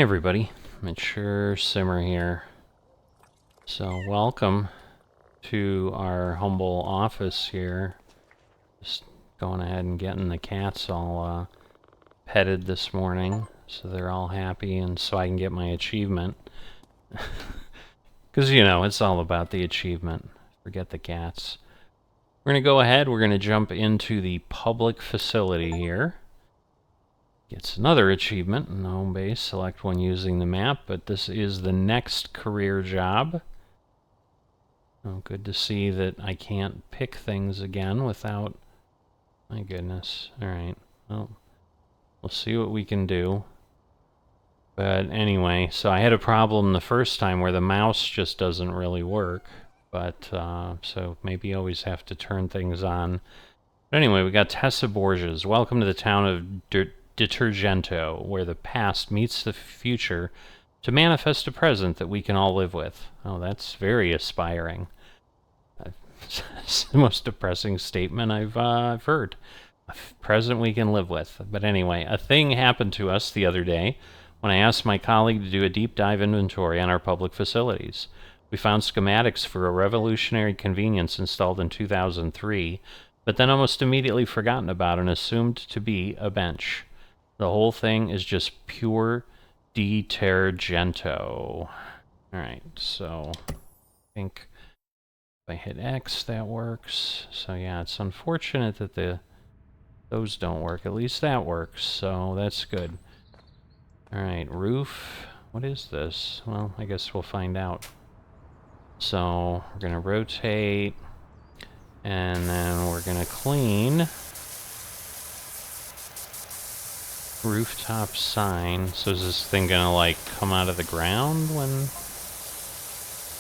Hey everybody, Mature Simmer here. So welcome to our humble office here. Just going ahead and getting the cats all petted this morning so they're all happy and so I can get my achievement. Because, you know, it's all about the achievement. Forget the cats. We're going to go ahead, we're going to jump into the public facility here. Gets another achievement in the home base. Select one using the map, but this is the next career job. Oh, good to see that I can't pick things again without... My goodness. Alright, well, we'll see what we can do. But anyway, so I had a problem the first time where the mouse just doesn't really work. But, so maybe you always have to turn things on. But anyway, we got Tessa Borges. Welcome to the town of Detergento, where the past meets the future to manifest a present that we can all live with. Oh, that's very aspiring. It's the most depressing statement I've heard. A present we can live with. But anyway, a thing happened to us the other day when I asked my colleague to do a deep dive inventory on our public facilities. We found schematics for a revolutionary convenience installed in 2003, but then almost immediately forgotten about and assumed to be a bench. The whole thing is just pure Detergento. Alright, so I think if I hit X, that works. So yeah, it's unfortunate that those don't work. At least that works, so that's good. Alright, roof. What is this? Well, I guess we'll find out. So we're going to rotate, and then we're going to clean. Rooftop sign. So is this thing gonna like come out of the ground when...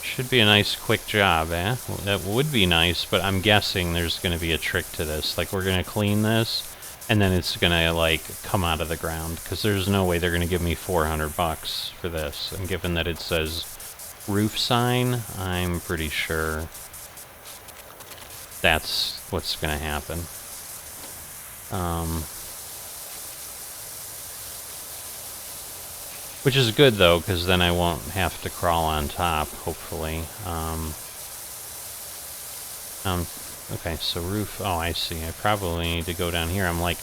Should be a nice quick job, eh? Well, that would be nice, but I'm guessing there's gonna be a trick to this. Like we're gonna clean this, and then it's gonna like come out of the ground, because there's no way they're gonna give me 400 bucks for this. And given that it says roof sign, I'm pretty sure that's what's gonna happen. Which is good, though, because then I won't have to crawl on top, hopefully. Okay, so roof... Oh, I see. I probably need to go down here. I'm like,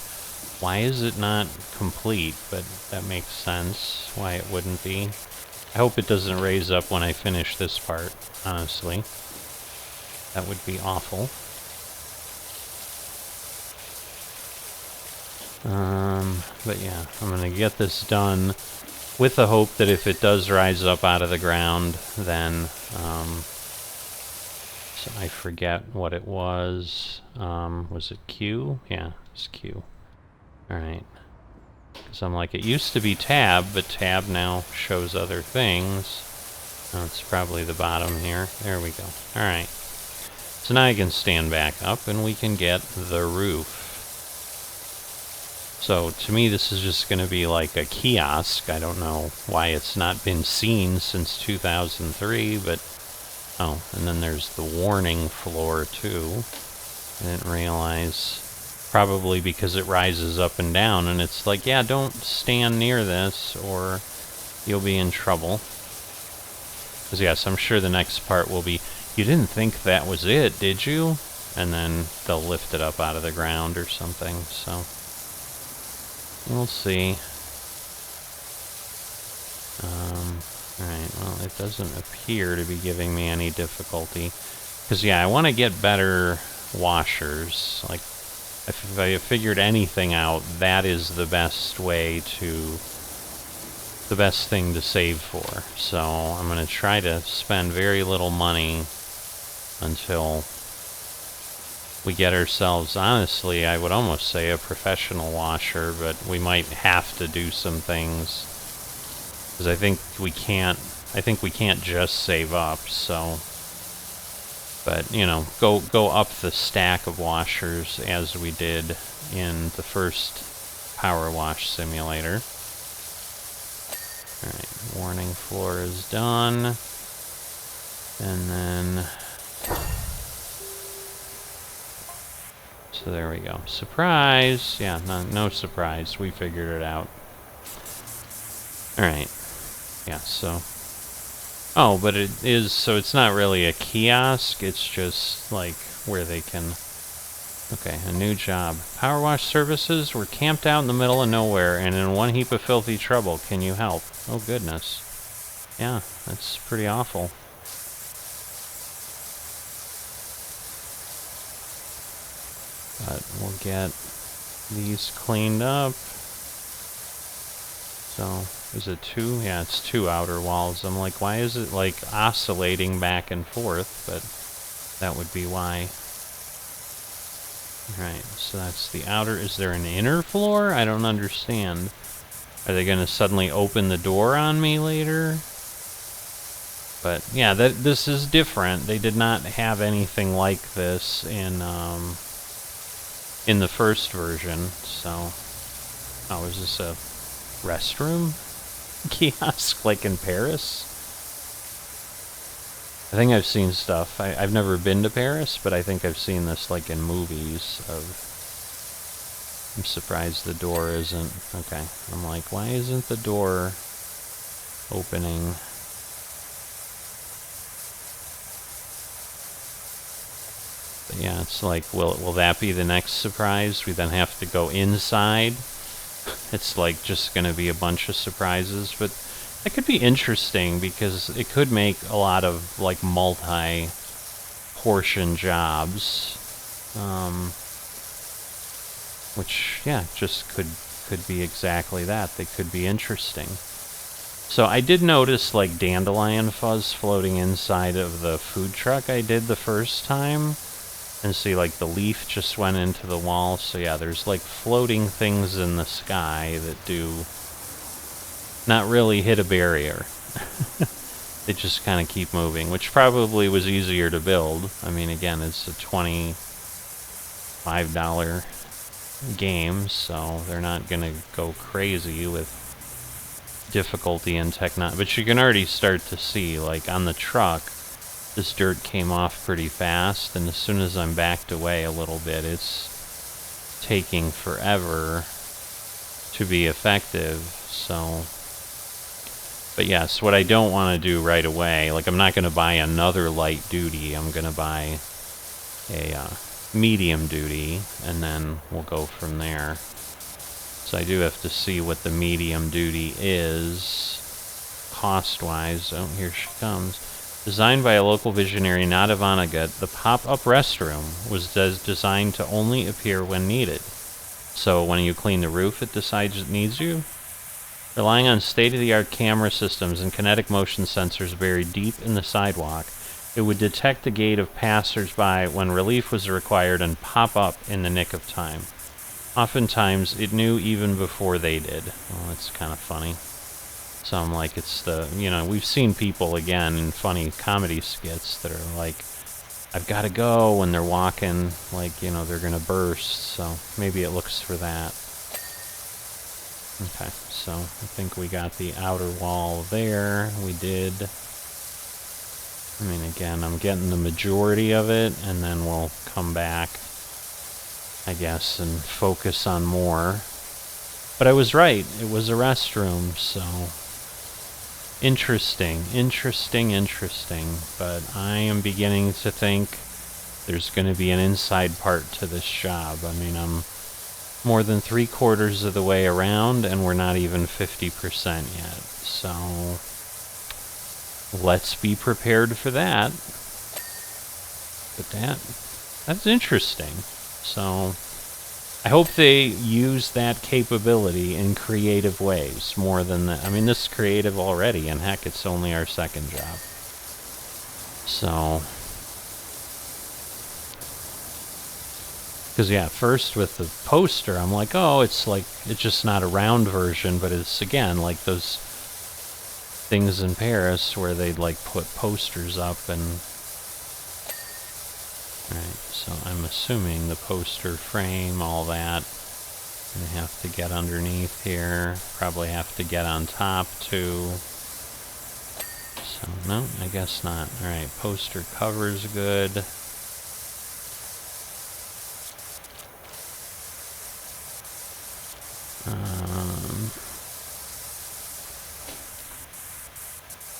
why is it not complete? But that makes sense, why it wouldn't be. I hope it doesn't raise up when I finish this part, honestly. That would be awful. But yeah, I'm gonna get this done with the hope that if it does rise up out of the ground, then, so I forget what it was. Was it Q? Yeah, it's Q. Alright. Because I'm like, it used to be tab, but tab now shows other things. Oh, it's probably the bottom here. There we go. Alright. So now I can stand back up and we can get the roof. So, to me, this is just going to be like a kiosk. I don't know why it's not been seen since 2003, but... Oh, and then there's the warning floor, too. I didn't realize. Probably because it rises up and down, and it's like, yeah, don't stand near this, or you'll be in trouble. Because, yes, I'm sure the next part will be, you didn't think that was it, did you? And then they'll lift it up out of the ground or something, so... We'll see. Alright, well, it doesn't appear to be giving me any difficulty. Because, yeah, I want to get better washers. Like, if I figured anything out, that is the best way to... the best thing to save for. So, I'm going to try to spend very little money until... we get ourselves, honestly, I would almost say a professional washer, but we might have to do some things. Because I think we can't just save up, so... But, you know, go up the stack of washers as we did in the first Powerwash simulator. Alright, warning floor is done. And then... So there we go. Surprise! Yeah, no surprise. We figured it out. Alright. Yeah, so... Oh, but it is... So it's not really a kiosk, it's just, like, where they can... Okay, a new job. Powerwash services were camped out in the middle of nowhere and in one heap of filthy trouble. Can you help? Oh, goodness. Yeah, that's pretty awful. But we'll get these cleaned up. So, is it 2? Yeah, it's 2 outer walls. I'm like, why is it, like, oscillating back and forth? But that would be why. Alright, so that's the outer. Is there an inner floor? I don't understand. Are they going to suddenly open the door on me later? But, yeah, this is different. They did not have anything like this in the first version, so... Oh, is this a restroom kiosk like in Paris? I think I've seen stuff. I've never been to Paris, but I think I've seen this like in movies of... I'm surprised the door isn't... Okay, I'm like, why isn't the door opening? But yeah, it's like, will that be the next surprise? We then have to go inside. It's like just going to be a bunch of surprises, but that could be interesting because it could make a lot of like multi-portion jobs, which yeah, just could be exactly that. They could be interesting. So I did notice like dandelion fuzz floating inside of the food truck I did the first time. And see, like, the leaf just went into the wall. So, yeah, there's, like, floating things in the sky that do not really hit a barrier. They just kind of keep moving, which probably was easier to build. I mean, again, it's a $25 game, so they're not going to go crazy with difficulty and technology. But you can already start to see, like, on the truck, this dirt came off pretty fast, and as soon as I'm backed away a little bit, it's taking forever to be effective, so... But yes, what I don't want to do right away, like I'm not going to buy another light duty, I'm going to buy a medium duty, and then we'll go from there. So I do have to see what the medium duty is, cost-wise. Oh, here she comes. Designed by a local visionary, Nada Vonnegut, the pop-up restroom was designed to only appear when needed. So when you clean the roof, it decides it needs you? Relying on state-of-the-art camera systems and kinetic motion sensors buried deep in the sidewalk, it would detect the gait of passers-by when relief was required and pop up in the nick of time. Oftentimes, it knew even before they did. Well, that's kind of funny. So I'm like, it's the, you know, we've seen people, again, in funny comedy skits that are like, I've got to go, when they're walking, like, you know, they're going to burst, so maybe it looks for that. Okay, so I think we got the outer wall there. We did. I mean, again, I'm getting the majority of it, and then we'll come back, I guess, and focus on more. But I was right. It was a restroom, so... Interesting. But I am beginning to think there's going to be an inside part to this job. I mean, I'm more than 3/4 of the way around, and we're not even 50% yet. So, let's be prepared for that. But that's interesting. So, I hope they use that capability in creative ways more than that. I mean, this is creative already, and heck, it's only our second job. So, because yeah, first with the poster, I'm like, oh, it's just not a round version, but it's, again, like those things in Paris where they'd like put posters up and... Right, so I'm assuming the poster frame, all that, gonna have to get underneath here, probably have to get on top too. So, no, I guess not. Alright, poster cover's good.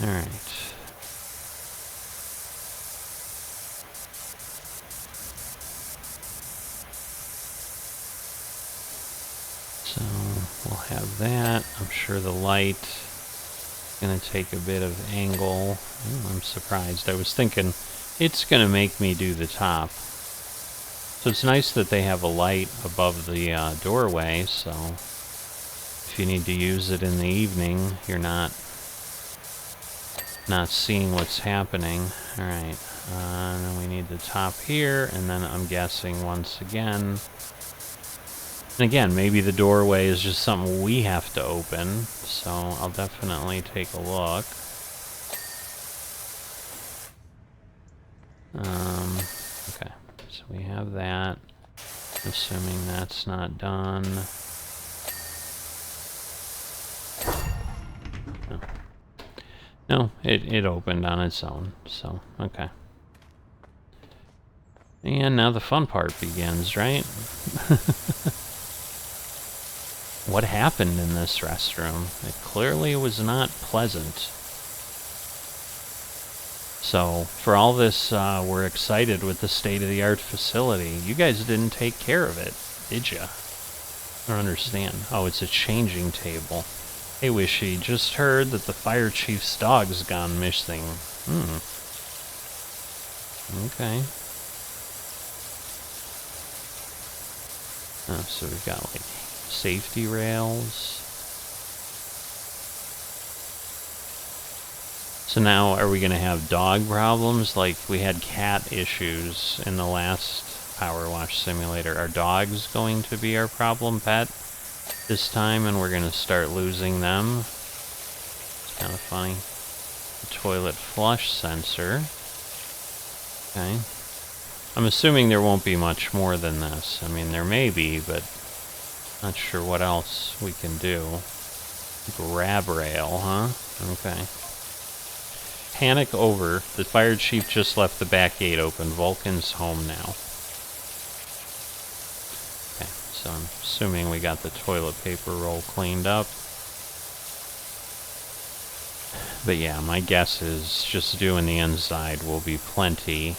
Alright. So we'll have that. I'm sure the light is going to take a bit of angle. I'm surprised. I was thinking it's going to make me do the top. So it's nice that they have a light above the doorway, so if you need to use it in the evening, you're not seeing what's happening. Alright, and then we need the top here, and then I'm guessing once again. And again, maybe the doorway is just something we have to open, so I'll definitely take a look. Okay, so we have that. Assuming that's not done. No, it opened on its own, so, okay. And now the fun part begins, right? What happened in this restroom? It clearly was not pleasant. So, for all this, we're excited with the state-of-the-art facility. You guys didn't take care of it, did ya? I don't understand. Oh, it's a changing table. Hey, Wishy, just heard that the fire chief's dog's gone missing. Okay. Oh, so we've got, like, safety rails. So now, are we going to have dog problems? Like, we had cat issues in the last Powerwash simulator. Are dogs going to be our problem pet this time, and we're going to start losing them? It's kind of funny. The toilet flush sensor. Okay. I'm assuming there won't be much more than this. I mean, there may be, but not sure what else we can do. Grab rail, huh? Okay. Panic over. The fire chief just left the back gate open. Vulcan's home now. Okay, so I'm assuming we got the toilet paper roll cleaned up. But yeah, my guess is just doing the inside will be plenty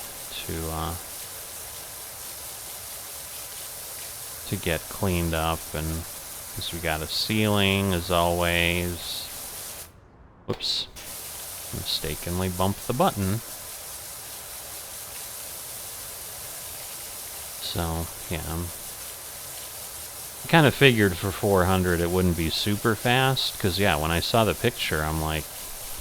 to get cleaned up, and because we got a ceiling as always. Whoops. Mistakenly bumped the button. So, yeah, I kind of figured for 400 it wouldn't be super fast, because, yeah, when I saw the picture, I'm like,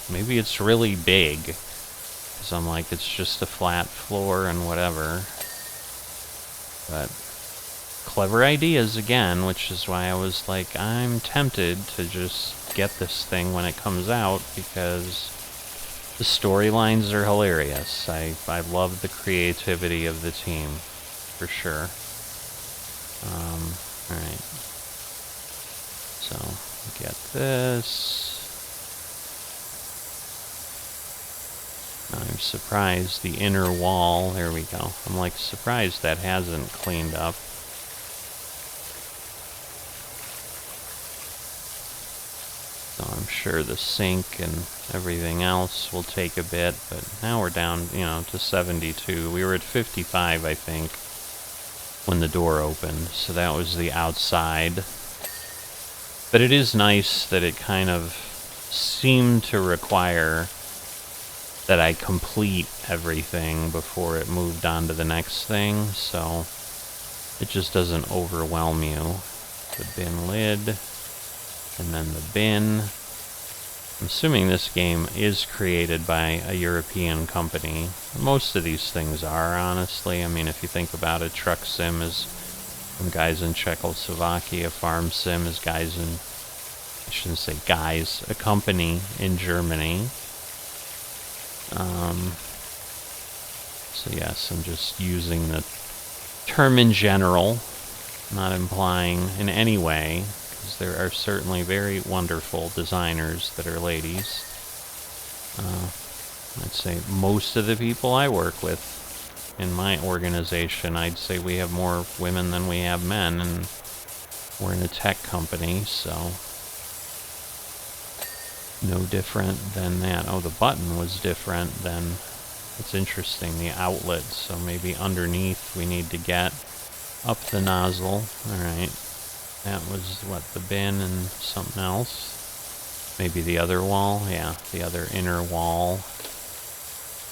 maybe it's really big. Because I'm like, it's just a flat floor and whatever. But clever ideas again, which is why I was like, I'm tempted to just get this thing when it comes out, because the storylines are hilarious. I love the creativity of the team, for sure. Alright. So, get this. I'm surprised the inner wall, there we go. I'm like surprised that hasn't cleaned up. So I'm sure the sink and everything else will take a bit, but now we're down, you know, to 72. We were at 55, I think, when the door opened, so that was the outside. But it is nice that it kind of seemed to require that I complete everything before it moved on to the next thing, so it just doesn't overwhelm you. The bin lid. And then the bin. I'm assuming this game is created by a European company. Most of these things are, honestly. I mean, if you think about it, Truck Sim is from guys in Czechoslovakia. Farm Sim is guys in, I shouldn't say guys, a company in Germany. So yes, I'm just using the term in general, not implying in any way. There are certainly very wonderful designers that are ladies. I'd say most of the people I work with in my organization, I'd say we have more women than we have men, and we're in a tech company, so No different than that. Oh, the button was different than... It's interesting, the outlet. So maybe underneath we need to get up the nozzle. Alright. That was, what, the bin and something else? Maybe the other wall? Yeah, the other inner wall.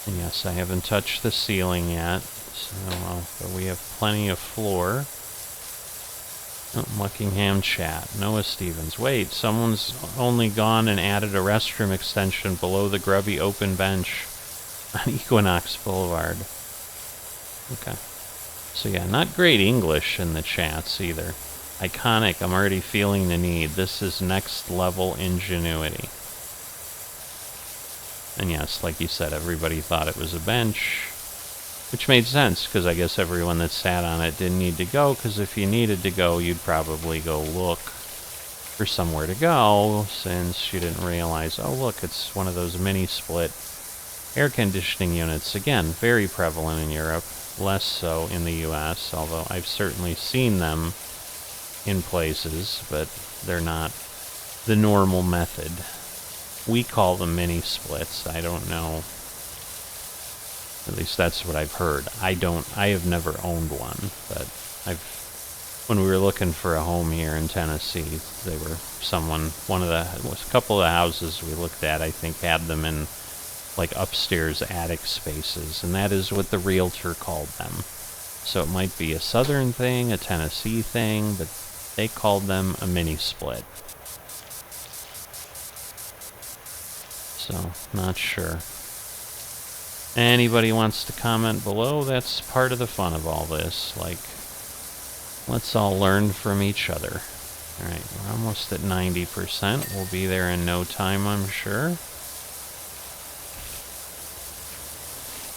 And yes, I haven't touched the ceiling yet. So, but we have plenty of floor. Oh, Muckingham chat. Noah Stevens. Wait, someone's only gone and added a restroom extension below the grubby open bench on Equinox Boulevard. Okay. So yeah, not great English in the chats either. Iconic, I'm already feeling the need. This is next level ingenuity. And yes, like you said, everybody thought it was a bench. Which made sense, because I guess everyone that sat on it didn't need to go, because if you needed to go, you'd probably go look for somewhere to go, since you didn't realize, oh look, it's one of those mini-split air conditioning units. Again, very prevalent in Europe, less so in the US, although I've certainly seen them in places, but they're not the normal method. We call them mini-splits. I don't know. At least that's what I've heard. I have never owned one, but when we were looking for a home here in Tennessee, a couple of the houses we looked at, I think, had them in like upstairs attic spaces, and that is what the realtor called them. So it might be a southern thing, a Tennessee thing, but they called them a mini split. So, not sure. Anybody wants to comment below? That's part of the fun of all this. Like, let's all learn from each other. Alright, we're almost at 90%. We'll be there in no time, I'm sure.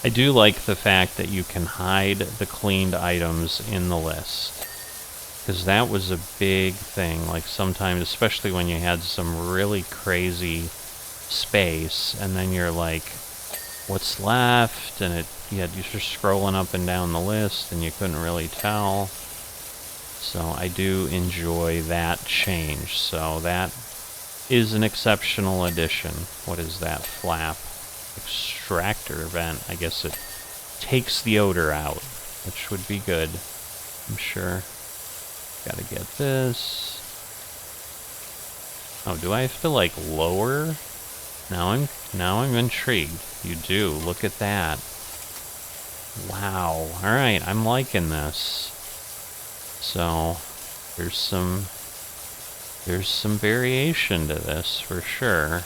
I do like the fact that you can hide the cleaned items in the list. Because that was a big thing. Like, sometimes, especially when you had some really crazy space, and then you're like, what's left? And you're scrolling up and down the list, and you couldn't really tell. So I do enjoy that change. So that is an exceptional addition. What is that? Flap. Extractor vent. I guess it takes the odor out, which would be good, I'm sure. Gotta get this. Oh, do I have to, like, lower? Now I'm intrigued. You do. Look at that. Wow. Alright, I'm liking this. So, there's some variation to this, for sure.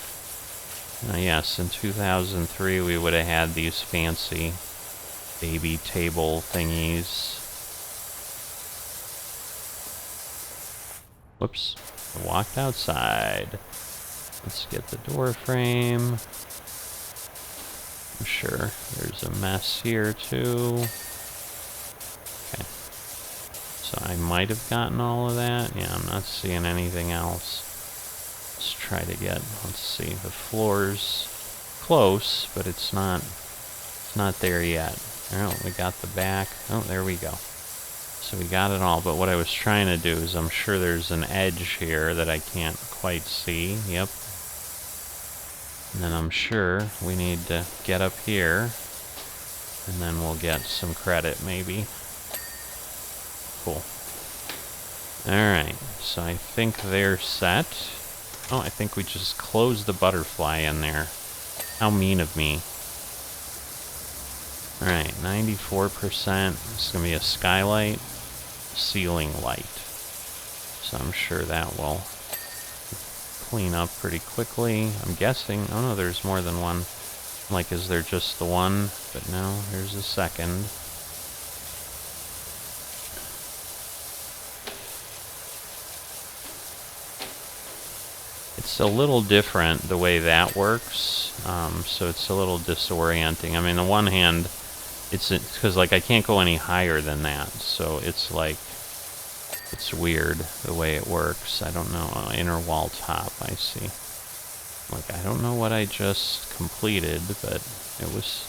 Yes, in 2003 we would have had these fancy baby table thingies. Whoops. I walked outside. Let's get the door frame. I'm sure there's a mess here too. Okay. So I might have gotten all of that. Yeah, I'm not seeing anything else. Let's try to get, let's see, the floor's close, but it's not there yet. Oh, we got the back. Oh, there we go. So we got it all, but what I was trying to do is, I'm sure there's an edge here that I can't quite see. Yep. And then I'm sure we need to get up here, and then we'll get some credit, maybe. Cool. Alright, so I think they're set. Oh, I think we just closed the butterfly in there. How mean of me. Alright, 94%. This is going to be a skylight, ceiling light. So I'm sure that will clean up pretty quickly. I'm guessing... Oh no, there's more than one. Like, is there just the one? But no, there's a second. It's a little different the way that works, so it's a little disorienting. I mean, on one hand, it's because, like, I can't go any higher than that, so it's like, it's weird the way it works. I don't know. Inner wall top, I see. Like, I don't know what I just completed, but it was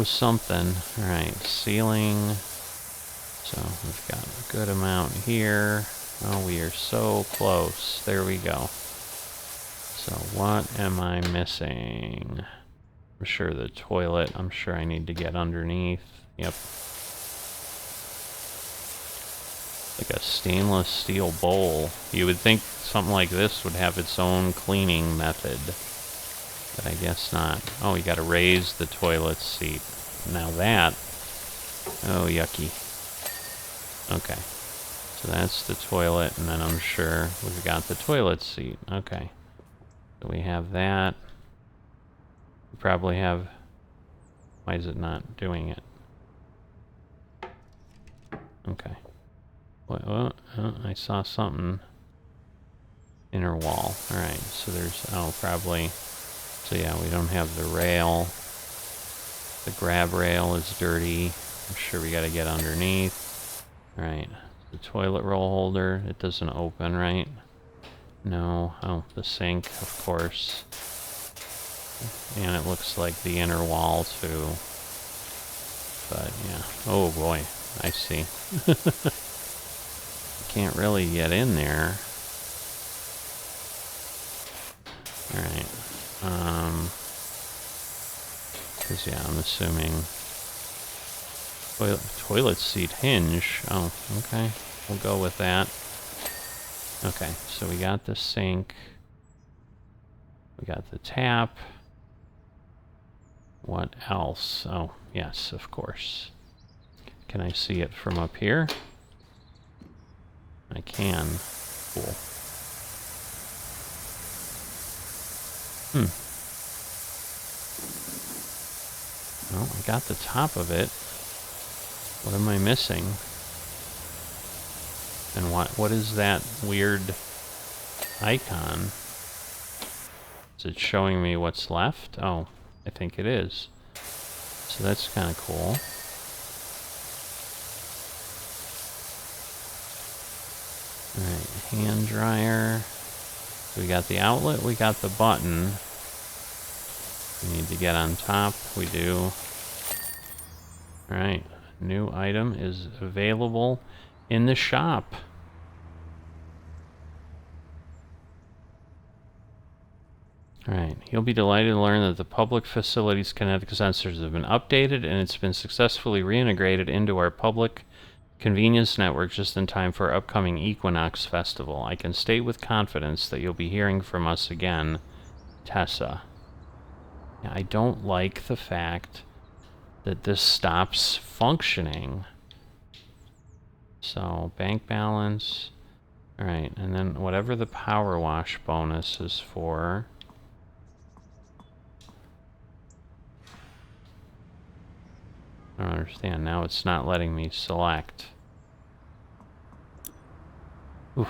something. Alright, ceiling. So we've got a good amount here. Oh, we are so close. There we go. So what am I missing? I'm sure the toilet, I'm sure I need to get underneath. Yep. Like a stainless steel bowl. You would think something like this would have its own cleaning method. But I guess not. Oh, you gotta raise the toilet seat. Now that... Oh, yucky. Okay. So that's the toilet, and then I'm sure we've got the toilet seat. Okay. So we have that. We probably have... Why is it not doing it? Okay. What, oh, I saw something. Inner wall. Alright, so there's... Oh, probably... So yeah, we don't have the rail. The grab rail is dirty. I'm sure we gotta get underneath. Alright. The toilet roll holder. It doesn't open, right? No. Oh, the sink, of course. And it looks like the inner wall, too. But, yeah. Oh, boy. I see. Can't really get in there. Alright. Because, yeah, I'm assuming... Toilet seat hinge. Oh, okay. We'll go with that. Okay, so we got the sink. We got the tap. What else? Oh, yes, of course. Can I see it from up here? I can. Cool. Well, I got the top of it. What am I missing? And what is that weird icon? Is it showing me what's left? Oh, I think it is. So that's kind of cool. Alright, hand dryer. So we got the outlet, we got the button. We need to get on top. We do. Alright, new item is available in the shop. Alright, you'll be delighted to learn that the public facilities kinetic sensors have been updated and it's been successfully reintegrated into our public convenience network just in time for our upcoming Equinox Festival. I can state with confidence that you'll be hearing from us again, Tessa. Now, I don't like the fact that this stops functioning. So, bank balance. Alright, and then whatever the Powerwash bonus is for. I don't understand. Now it's not letting me select. Oof.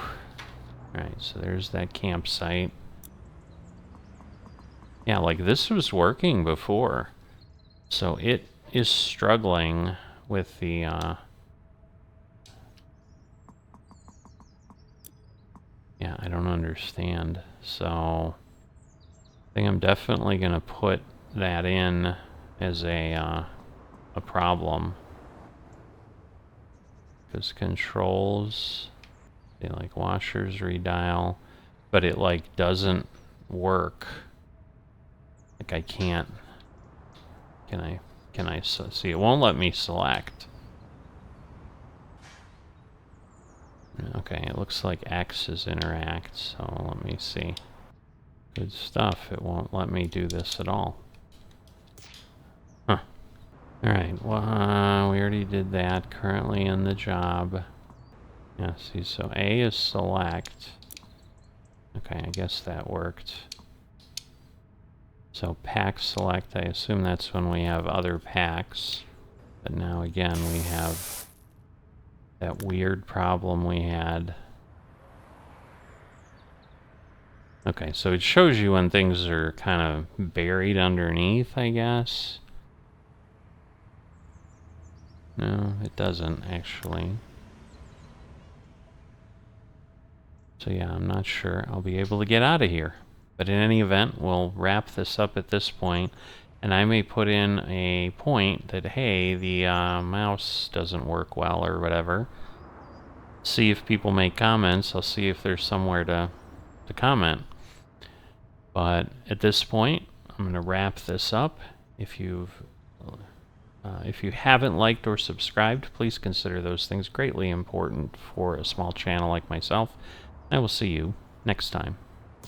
Alright, so there's that campsite. Yeah, like this was working before. So it is struggling with the, yeah, I don't understand. So I think I'm definitely going to put that in as a problem. Because controls, they like washers redial, but it like doesn't work. Like I can't. Can I see? It won't let me select. Okay, it looks like X is interact, so let me see. Good stuff. It won't let me do this at all. Huh. Alright, well, we already did that. Currently in the job. Yeah, see, so A is select. Okay, I guess that worked. So pack select, I assume that's when we have other packs. But now again, we have that weird problem we had. Okay, so it shows you when things are kind of buried underneath, I guess. No, it doesn't, actually. So yeah, I'm not sure I'll be able to get out of here. But in any event, we'll wrap this up at this point, and I may put in a point that, hey, the mouse doesn't work well or whatever. See if people make comments. I'll see if there's somewhere to comment. But at this point, I'm going to wrap this up. If you haven't liked or subscribed, please consider those things greatly important for a small channel like myself. I will see you next time.